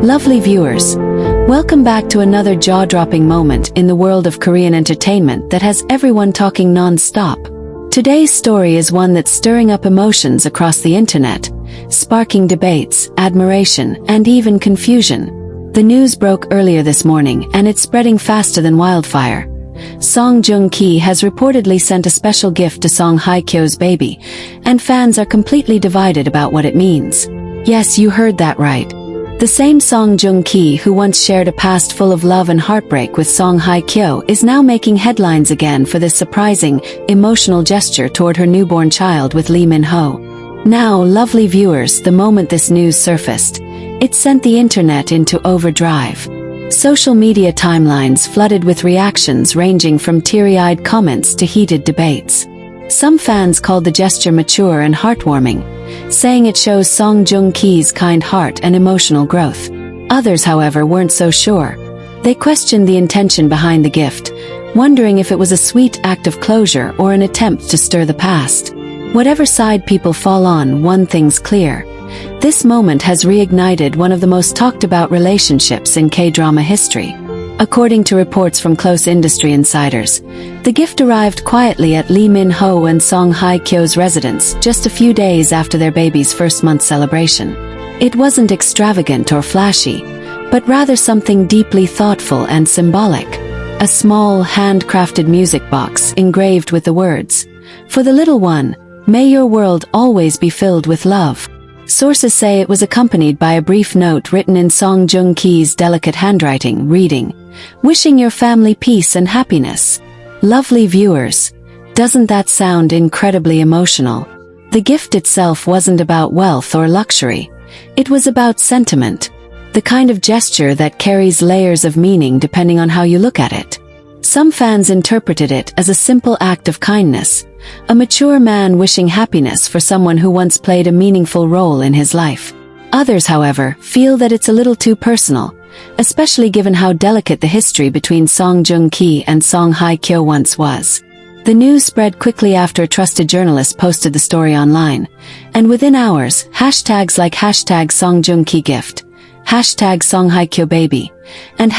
Lovely viewers, welcome back to another jaw-dropping moment in the world of Korean entertainment that has everyone talking non-stop. Today's story is one that's stirring up emotions across the internet, sparking debates, admiration, and even confusion. The news broke earlier this morning and it's spreading faster than wildfire. Song Joong has reportedly sent a special gift to Song Hye Kyo's baby, and fans are completely divided about what it means. Yes, you heard that right. The same Song Joong who once shared a past full of love and heartbreak with Song Hye Kyo is now making headlines again for this surprising, emotional gesture toward her newborn child with Lee Min-ho. Now, lovely viewers, the moment this news surfaced, it sent the internet into overdrive. Social media timelines flooded with reactions ranging from teary-eyed comments to heated debates. Some fans called the gesture mature and heartwarming, saying it shows Song Joong-ki's kind heart and emotional growth. Others, however, weren't so sure. They questioned the intention behind the gift, wondering if it was a sweet act of closure or an attempt to stir the past. Whatever side people fall on, one thing's clear. This moment has reignited one of the most talked-about relationships in K-drama history. According to reports from close industry insiders, the gift arrived quietly at Lee Min-ho and Song Hye Kyo's residence just a few days after their baby's first-month celebration. It wasn't extravagant or flashy, but rather something deeply thoughtful and symbolic. A small, handcrafted music box engraved with the words, "For the little one, may your world always be filled with love." Sources say it was accompanied by a brief note written in Song Joong-ki's delicate handwriting, reading, "Wishing your family peace and happiness." Lovely viewers, doesn't that sound incredibly emotional? The gift itself wasn't about wealth or luxury. It was about sentiment, the kind of gesture that carries layers of meaning depending on how you look at it. Some fans interpreted it as a simple act of kindness, a mature man wishing happiness for someone who once played a meaningful role in his life. Others, however, feel that it's a little too personal, especially given how delicate the history between Song Joong and Song Hye Kyo once was. The news spread quickly after a trusted journalist posted the story online, and within hours, hashtags like #SongJoongKiGift, #SongHyeKyoBaby, and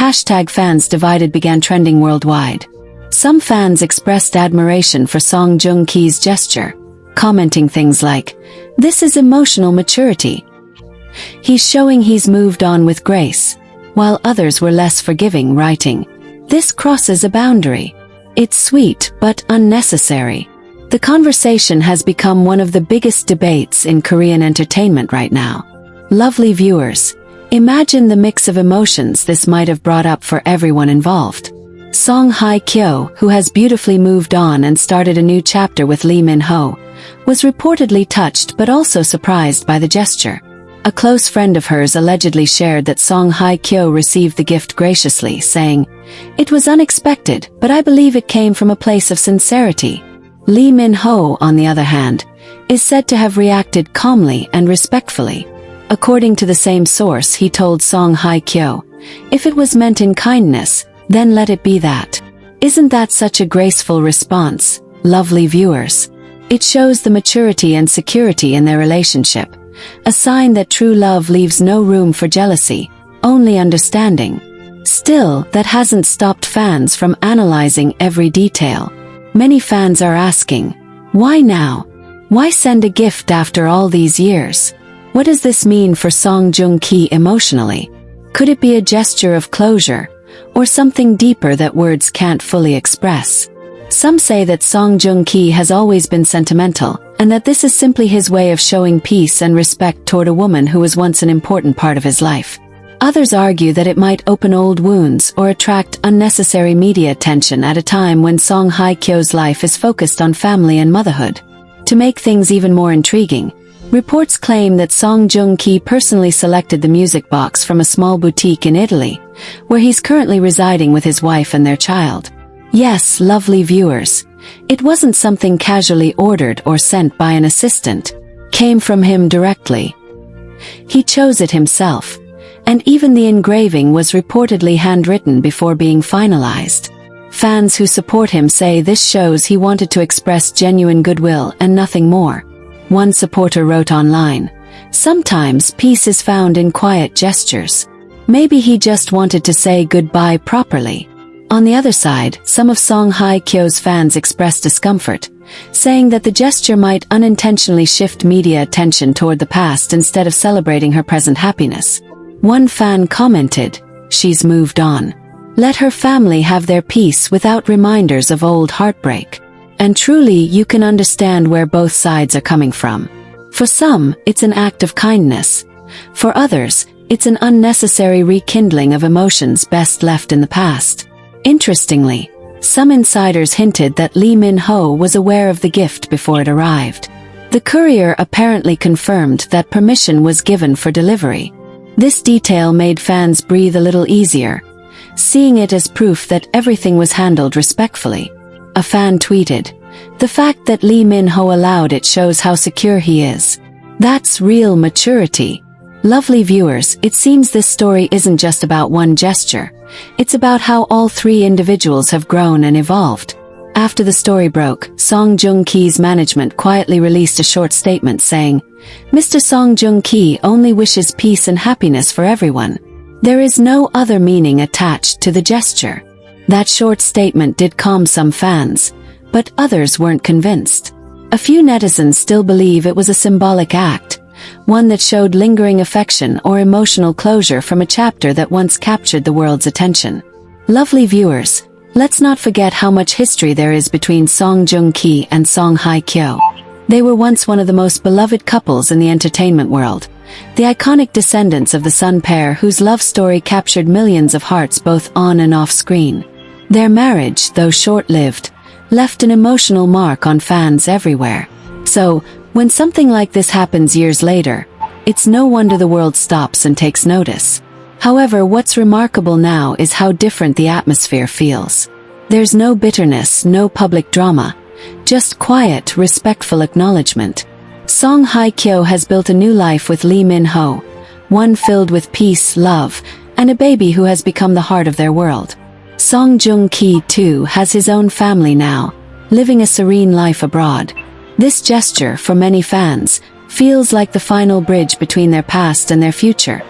#fans began trending worldwide. Some fans expressed admiration for Song Joong-ki's gesture, commenting things like, "This is emotional maturity. He's showing he's moved on with grace," while others were less forgiving, writing, "This crosses a boundary. It's sweet but unnecessary." The conversation has become one of the biggest debates in Korean entertainment right now. Lovely viewers, imagine the mix of emotions this might have brought up for everyone involved. Song Hye Kyo, who has beautifully moved on and started a new chapter with Lee Min-ho, was reportedly touched but also surprised by the gesture. A close friend of hers allegedly shared that Song Hye Kyo received the gift graciously, saying, "It was unexpected, but I believe it came from a place of sincerity." Lee Min-ho, on the other hand, is said to have reacted calmly and respectfully. According to the same source, he told Song Hye Kyo, "If it was meant in kindness, then let it be that." Isn't that such a graceful response, lovely viewers? It shows the maturity and security in their relationship, a sign that true love leaves no room for jealousy, only understanding. Still, that hasn't stopped fans from analyzing every detail. Many fans are asking, why now? Why send a gift after all these years? What does this mean for Song Joong emotionally? Could it be a gesture of closure, or something deeper that words can't fully express? Some say that Song Joong has always been sentimental, and that this is simply his way of showing peace and respect toward a woman who was once an important part of his life. Others argue that it might open old wounds or attract unnecessary media attention at a time when Song Hye Kyo's life is focused on family and motherhood. To make things even more intriguing, reports claim that Song Joong personally selected the music box from a small boutique in Italy, where he's currently residing with his wife and their child. Yes, lovely viewers, it wasn't something casually ordered or sent by an assistant. Came from him directly. He chose it himself, and even the engraving was reportedly handwritten before being finalized. Fans who support him say this shows he wanted to express genuine goodwill and nothing more. One supporter wrote online, "Sometimes peace is found in quiet gestures." Maybe he just wanted to say goodbye properly. On the other side, some of Song Hye Kyo's fans expressed discomfort, saying that the gesture might unintentionally shift media attention toward the past instead of celebrating her present happiness. One fan commented, "She's moved on. Let her family have their peace without reminders of old heartbreak." And truly, you can understand where both sides are coming from. For some, it's an act of kindness. For others, it's an unnecessary rekindling of emotions best left in the past. Interestingly, some insiders hinted that Lee Min-ho was aware of the gift before it arrived. The courier apparently confirmed that permission was given for delivery. This detail made fans breathe a little easier, seeing it as proof that everything was handled respectfully. A fan tweeted, "The fact that Lee Min-ho allowed it shows how secure he is. That's real maturity." Lovely viewers, it seems this story isn't just about one gesture. It's about how all three individuals have grown and evolved. After the story broke, Song Joong-ki's management quietly released a short statement saying, "Mr. Song Joong-ki only wishes peace and happiness for everyone. There is no other meaning attached to the gesture." That short statement did calm some fans, but others weren't convinced. A few netizens still believe it was a symbolic act, one that showed lingering affection or emotional closure from a chapter that once captured the world's attention. Lovely viewers, let's not forget how much history there is between Song Joong-ki and Song Hye Kyo. They were once one of the most beloved couples in the entertainment world, the iconic descendants of the Sun pair whose love story captured millions of hearts both on and off screen. Their marriage, though short-lived, left an emotional mark on fans everywhere. So, when something like this happens years later, it's no wonder the world stops and takes notice. However, what's remarkable now is how different the atmosphere feels. There's no bitterness, no public drama, just quiet, respectful acknowledgement. Song Hye Kyo has built a new life with Lee Min-ho, one filled with peace, love, and a baby who has become the heart of their world. Song Joong-ki, too, has his own family now, living a serene life abroad. This gesture, for many fans, feels like the final bridge between their past and their future,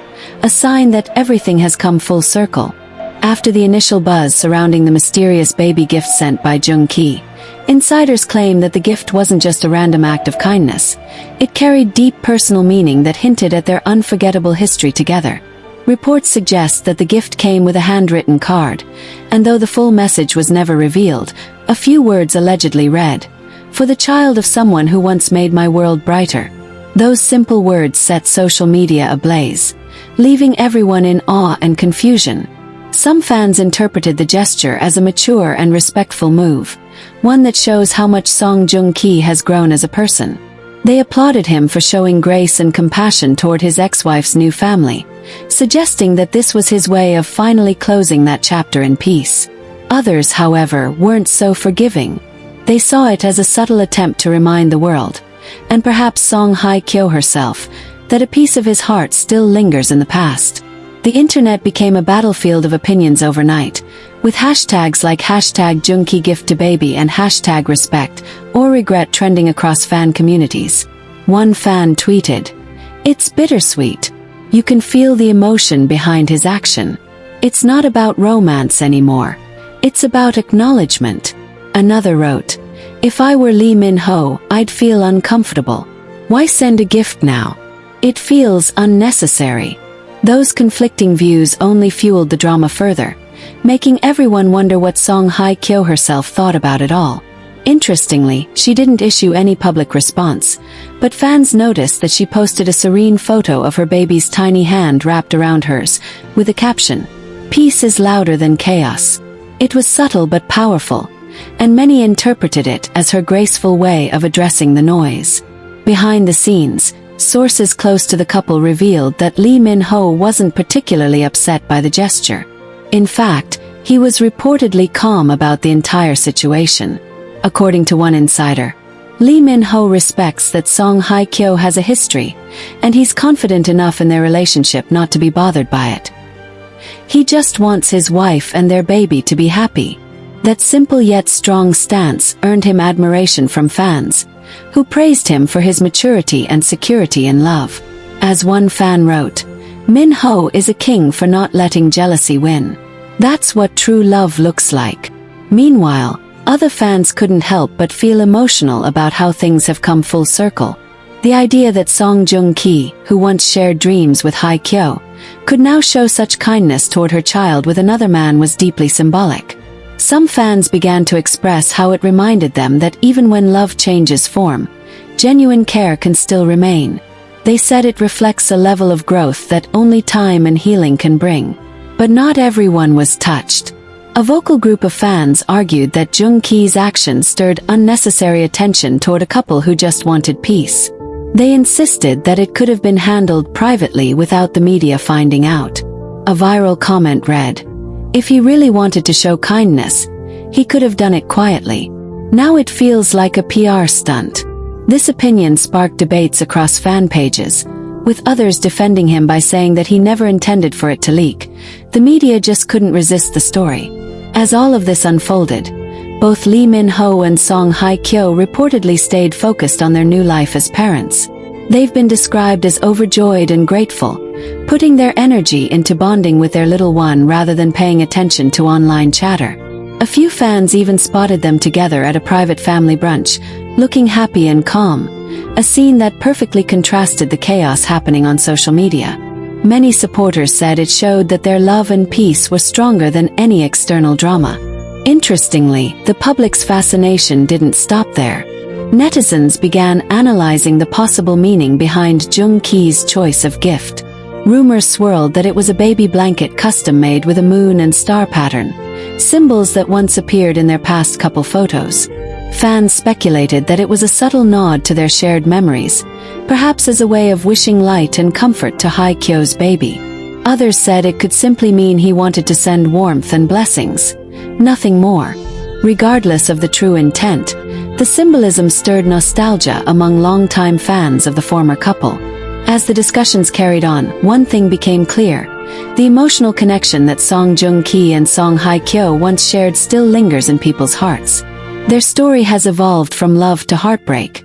a sign that everything has come full circle. After the initial buzz surrounding the mysterious baby gift sent by Joong-ki, insiders claim that the gift wasn't just a random act of kindness. It carried deep personal meaning that hinted at their unforgettable history together. Reports suggest that the gift came with a handwritten card, and though the full message was never revealed, a few words allegedly read, "For the child of someone who once made my world brighter." Those simple words set social media ablaze, leaving everyone in awe and confusion. Some fans interpreted the gesture as a mature and respectful move, one that shows how much Song Joong-ki has grown as a person. They applauded him for showing grace and compassion toward his ex-wife's new family, suggesting that this was his way of finally closing that chapter in peace. Others, however, weren't so forgiving. They saw it as a subtle attempt to remind the world, and perhaps Song Hye Kyo herself, that a piece of his heart still lingers in the past. The internet became a battlefield of opinions overnight, with hashtags like #JoongkiGiftToBaby and #respect or regret trending across fan communities. One fan tweeted, "It's bittersweet. You can feel the emotion behind his action. It's not about romance anymore. It's about acknowledgement." Another wrote, "If I were Lee Min-ho, I'd feel uncomfortable. Why send a gift now? It feels unnecessary." Those conflicting views only fueled the drama further, making everyone wonder what Song Hye Kyo herself thought about it all. Interestingly, she didn't issue any public response, but fans noticed that she posted a serene photo of her baby's tiny hand wrapped around hers, with a caption, "Peace is louder than chaos." It was subtle but powerful, and many interpreted it as her graceful way of addressing the noise. Behind the scenes, sources close to the couple revealed that Lee Min-ho wasn't particularly upset by the gesture. In fact, he was reportedly calm about the entire situation. According to one insider, Lee Min-ho respects that Song Hye Kyo has a history, and he's confident enough in their relationship not to be bothered by it. He just wants his wife and their baby to be happy. That simple yet strong stance earned him admiration from fans, who praised him for his maturity and security in love. As one fan wrote, Min-ho is a king for not letting jealousy win. That's what true love looks like. Meanwhile, other fans couldn't help but feel emotional about how things have come full circle. The idea that Song Joong-ki, who once shared dreams with Hye Kyo, could now show such kindness toward her child with another man was deeply symbolic. Some fans began to express how it reminded them that even when love changes form, genuine care can still remain. They said it reflects a level of growth that only time and healing can bring. But not everyone was touched. A vocal group of fans argued that Joong-ki's actions stirred unnecessary attention toward a couple who just wanted peace. They insisted that it could have been handled privately without the media finding out. A viral comment read, "If he really wanted to show kindness, he could have done it quietly. Now it feels like a PR stunt." This opinion sparked debates across fan pages, with others defending him by saying that he never intended for it to leak. The media just couldn't resist the story. As all of this unfolded, both Lee Min-ho and Song Hye Kyo reportedly stayed focused on their new life as parents. They've been described as overjoyed and grateful, putting their energy into bonding with their little one rather than paying attention to online chatter. A few fans even spotted them together at a private family brunch, looking happy and calm, a scene that perfectly contrasted the chaos happening on social media. Many supporters said it showed that their love and peace were stronger than any external drama. Interestingly, the public's fascination didn't stop there. Netizens began analyzing the possible meaning behind Joong-ki's choice of gift. Rumors swirled that it was a baby blanket custom-made with a moon and star pattern, symbols that once appeared in their past couple photos. Fans speculated that it was a subtle nod to their shared memories, perhaps as a way of wishing light and comfort to Hye Kyo's baby. Others said it could simply mean he wanted to send warmth and blessings, nothing more. Regardless of the true intent, the symbolism stirred nostalgia among longtime fans of the former couple. As the discussions carried on, one thing became clear. The emotional connection that Song Joong-ki and Song Hye Kyo once shared still lingers in people's hearts. Their story has evolved from love to heartbreak,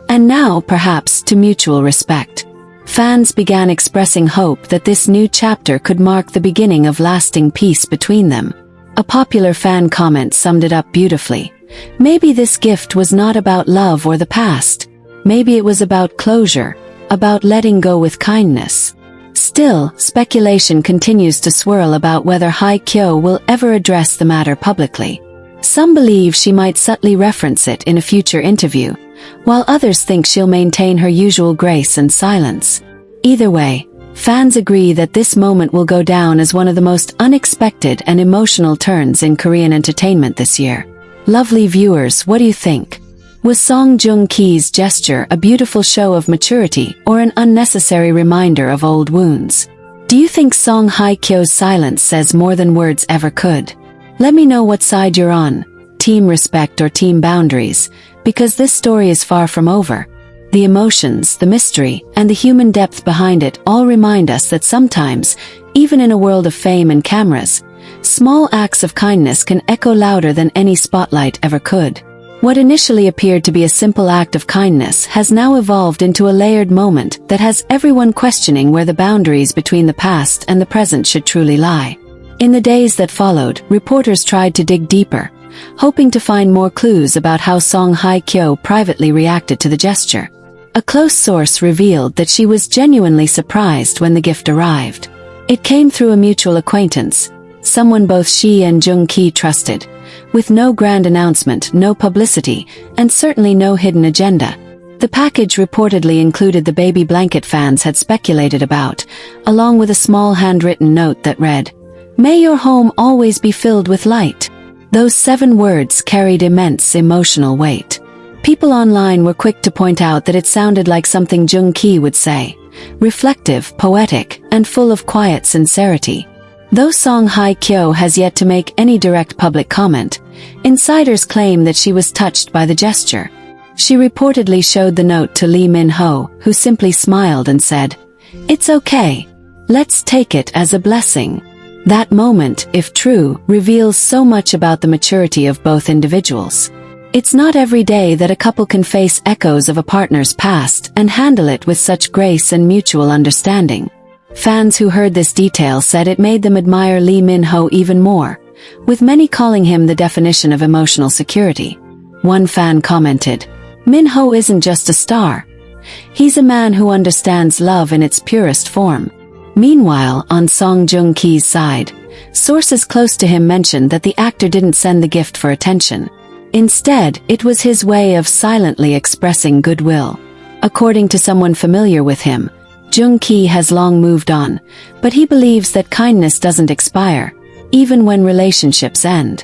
and now, perhaps, to mutual respect. Fans began expressing hope that this new chapter could mark the beginning of lasting peace between them. A popular fan comment summed it up beautifully. Maybe this gift was not about love or the past. Maybe it was about closure, about letting go with kindness. Still, speculation continues to swirl about whether Hye Kyo will ever address the matter publicly. Some believe she might subtly reference it in a future interview, while others think she'll maintain her usual grace and silence. Either way, fans agree that this moment will go down as one of the most unexpected and emotional turns in Korean entertainment this year. Lovely viewers, what do you think? Was Song Joong-ki's gesture a beautiful show of maturity or an unnecessary reminder of old wounds? Do you think Song Hye Kyo's silence says more than words ever could? Let me know what side you're on, team respect or team boundaries, because this story is far from over. The emotions, the mystery, and the human depth behind it all remind us that sometimes, even in a world of fame and cameras, small acts of kindness can echo louder than any spotlight ever could. What initially appeared to be a simple act of kindness has now evolved into a layered moment that has everyone questioning where the boundaries between the past and the present should truly lie. In the days that followed, reporters tried to dig deeper, hoping to find more clues about how Song Hye Kyo privately reacted to the gesture. A close source revealed that she was genuinely surprised when the gift arrived. It came through a mutual acquaintance, someone both she and Joong-ki trusted, with no grand announcement, no publicity, and certainly no hidden agenda. The package reportedly included the baby blanket fans had speculated about, along with a small handwritten note that read, "May your home always be filled with light." Those 7 words carried immense emotional weight. People online were quick to point out that it sounded like something Joong-ki would say, reflective, poetic, and full of quiet sincerity. Though Song Hye Kyo has yet to make any direct public comment, insiders claim that she was touched by the gesture. She reportedly showed the note to Lee Min-ho, who simply smiled and said, "It's okay. Let's take it as a blessing." That moment, if true, reveals so much about the maturity of both individuals. It's not every day that a couple can face echoes of a partner's past and handle it with such grace and mutual understanding. Fans who heard this detail said it made them admire Lee Min-ho even more, with many calling him the definition of emotional security. One fan commented, "Min-ho isn't just a star. He's a man who understands love in its purest form." Meanwhile, on Song Joong-ki's side, sources close to him mentioned that the actor didn't send the gift for attention. Instead, it was his way of silently expressing goodwill. According to someone familiar with him, Joong-ki has long moved on, but he believes that kindness doesn't expire, even when relationships end.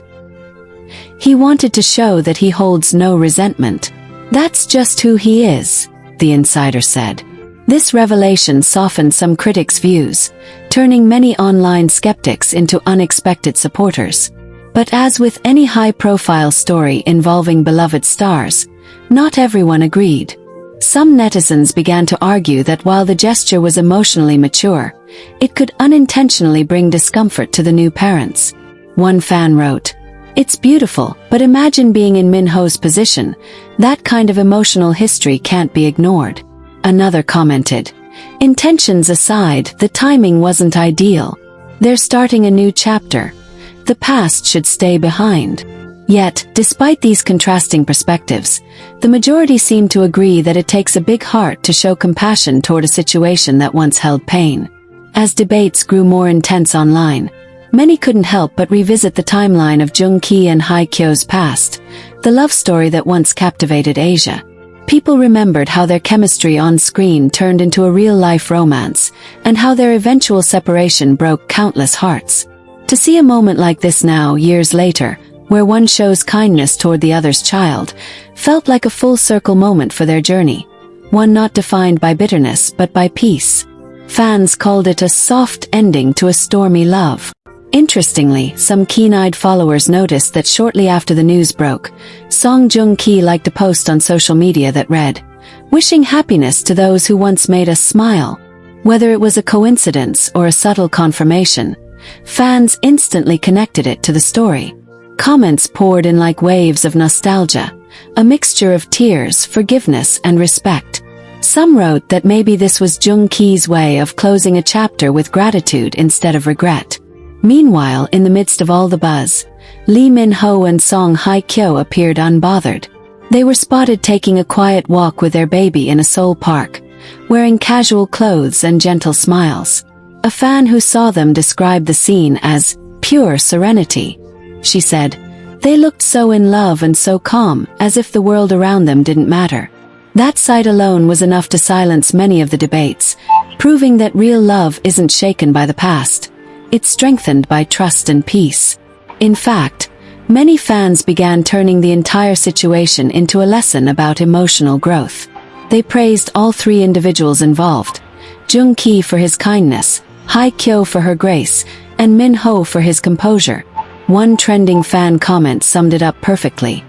He wanted to show that he holds no resentment. "That's just who he is," the insider said. This revelation softened some critics' views, turning many online skeptics into unexpected supporters. But as with any high-profile story involving beloved stars, not everyone agreed. Some netizens began to argue that while the gesture was emotionally mature, it could unintentionally bring discomfort to the new parents. One fan wrote, "It's beautiful, but imagine being in Min-ho's position. That kind of emotional history can't be ignored." Another commented, "Intentions aside, the timing wasn't ideal. They're starting a new chapter. The past should stay behind." Yet, despite these contrasting perspectives, the majority seem to agree that it takes a big heart to show compassion toward a situation that once held pain. As debates grew more intense online, many couldn't help but revisit the timeline of Joong-ki and Hye Kyo's past, the love story that once captivated Asia. People remembered how their chemistry on screen turned into a real-life romance, and how their eventual separation broke countless hearts. To see a moment like this now, years later, where one shows kindness toward the other's child, felt like a full-circle moment for their journey, one not defined by bitterness but by peace. Fans called it a soft ending to a stormy love. Interestingly, some keen-eyed followers noticed that shortly after the news broke, Song Joong-ki liked a post on social media that read, "Wishing happiness to those who once made us smile." Whether it was a coincidence or a subtle confirmation, fans instantly connected it to the story. Comments poured in like waves of nostalgia, a mixture of tears, forgiveness, and respect. Some wrote that maybe this was Joong-ki's way of closing a chapter with gratitude instead of regret. Meanwhile, in the midst of all the buzz, Lee Min-ho and Song Hye Kyo appeared unbothered. They were spotted taking a quiet walk with their baby in a Seoul park, wearing casual clothes and gentle smiles. A fan who saw them described the scene as pure serenity. She said, "They looked so in love and so calm, as if the world around them didn't matter." That sight alone was enough to silence many of the debates, proving that real love isn't shaken by the past. It's strengthened by trust and peace. In fact, many fans began turning the entire situation into a lesson about emotional growth. They praised all three individuals involved, Joong-ki for his kindness, Hye Kyo for her grace, and Min-ho for his composure. One trending fan comment summed it up perfectly.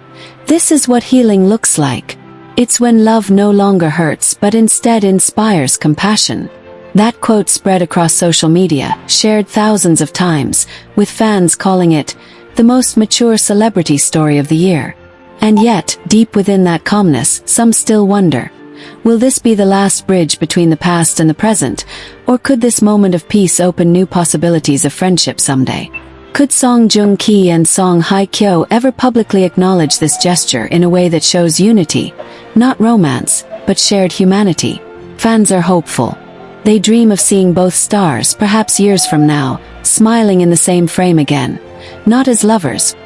"This is what healing looks like. It's when love no longer hurts but instead inspires compassion." That quote spread across social media, shared thousands of times, with fans calling it the most mature celebrity story of the year. And yet, deep within that calmness, some still wonder, will this be the last bridge between the past and the present, or could this moment of peace open new possibilities of friendship someday? Could Song Joong-ki and Song Hye Kyo ever publicly acknowledge this gesture in a way that shows unity, not romance, but shared humanity? Fans are hopeful. They dream of seeing both stars, perhaps years from now, smiling in the same frame again, not as lovers,